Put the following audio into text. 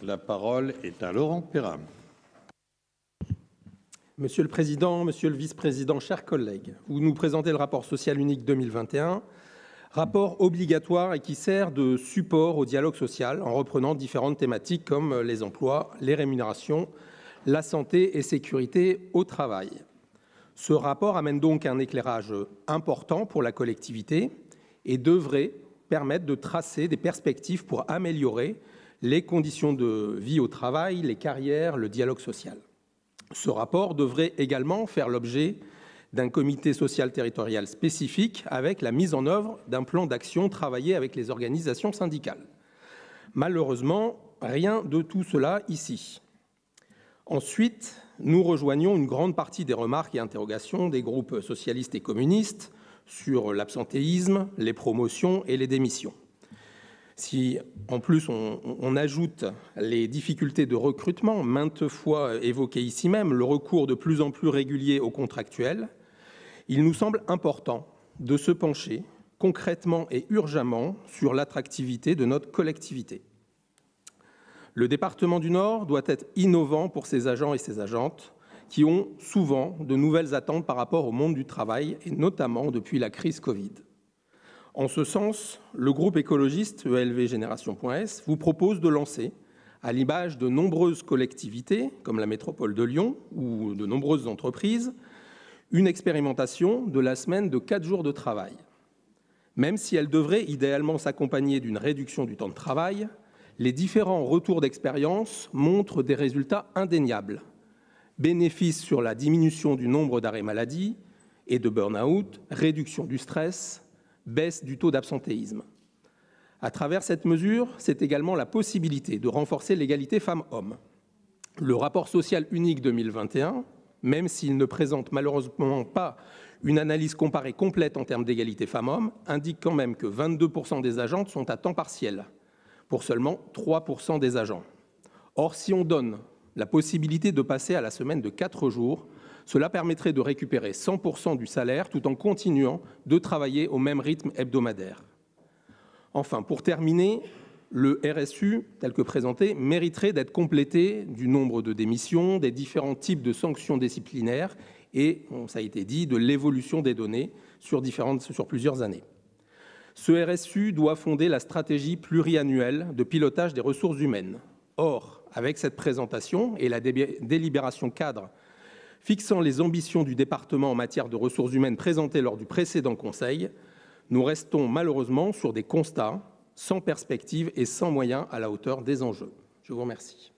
La parole est à Laurent Perrin. Monsieur le Président, Monsieur le Vice-président, chers collègues, vous nous présentez le rapport social unique 2021, rapport obligatoire et qui sert de support au dialogue social en reprenant différentes thématiques comme les emplois, les rémunérations, la santé et sécurité au travail. Ce rapport amène donc un éclairage important pour la collectivité et devrait permettre de tracer des perspectives pour améliorer les conditions de vie au travail, les carrières, le dialogue social. Ce rapport devrait également faire l'objet d'un comité social territorial spécifique avec la mise en œuvre d'un plan d'action travaillé avec les organisations syndicales. Malheureusement, rien de tout cela ici. Ensuite, nous rejoignons une grande partie des remarques et interrogations des groupes socialistes et communistes sur l'absentéisme, les promotions et les démissions. Si, en plus, on ajoute les difficultés de recrutement, maintes fois évoquées ici même, le recours de plus en plus régulier aux contractuels, il nous semble important de se pencher concrètement et urgemment sur l'attractivité de notre collectivité. Le département du Nord doit être innovant pour ses agents et ses agentes qui ont souvent de nouvelles attentes par rapport au monde du travail, et notamment depuis la crise Covid. En ce sens, le groupe écologiste ELV Génération.s vous propose de lancer, à l'image de nombreuses collectivités, comme la métropole de Lyon ou de nombreuses entreprises, une expérimentation de la semaine de 4 jours de travail. Même si elle devrait idéalement s'accompagner d'une réduction du temps de travail, les différents retours d'expérience montrent des résultats indéniables. Bénéfices sur la diminution du nombre d'arrêts maladie et de burn-out, réduction du stress, baisse du taux d'absentéisme. À travers cette mesure, c'est également la possibilité de renforcer l'égalité femmes-hommes. Le rapport social unique 2021, même s'il ne présente malheureusement pas une analyse comparée complète en termes d'égalité femmes-hommes, indique quand même que 22% des agentes sont à temps partiel, pour seulement 3% des agents. Or, si on donne la possibilité de passer à la semaine de 4 jours, cela permettrait de récupérer 100% du salaire tout en continuant de travailler au même rythme hebdomadaire. Enfin, pour terminer, le RSU, tel que présenté, mériterait d'être complété du nombre de démissions, des différents types de sanctions disciplinaires et, ça a été dit, de l'évolution des données sur plusieurs années. Ce RSU doit fonder la stratégie pluriannuelle de pilotage des ressources humaines. Or, avec cette présentation et la délibération cadre fixant les ambitions du département en matière de ressources humaines présentées lors du précédent Conseil, nous restons malheureusement sur des constats sans perspective et sans moyens à la hauteur des enjeux. Je vous remercie.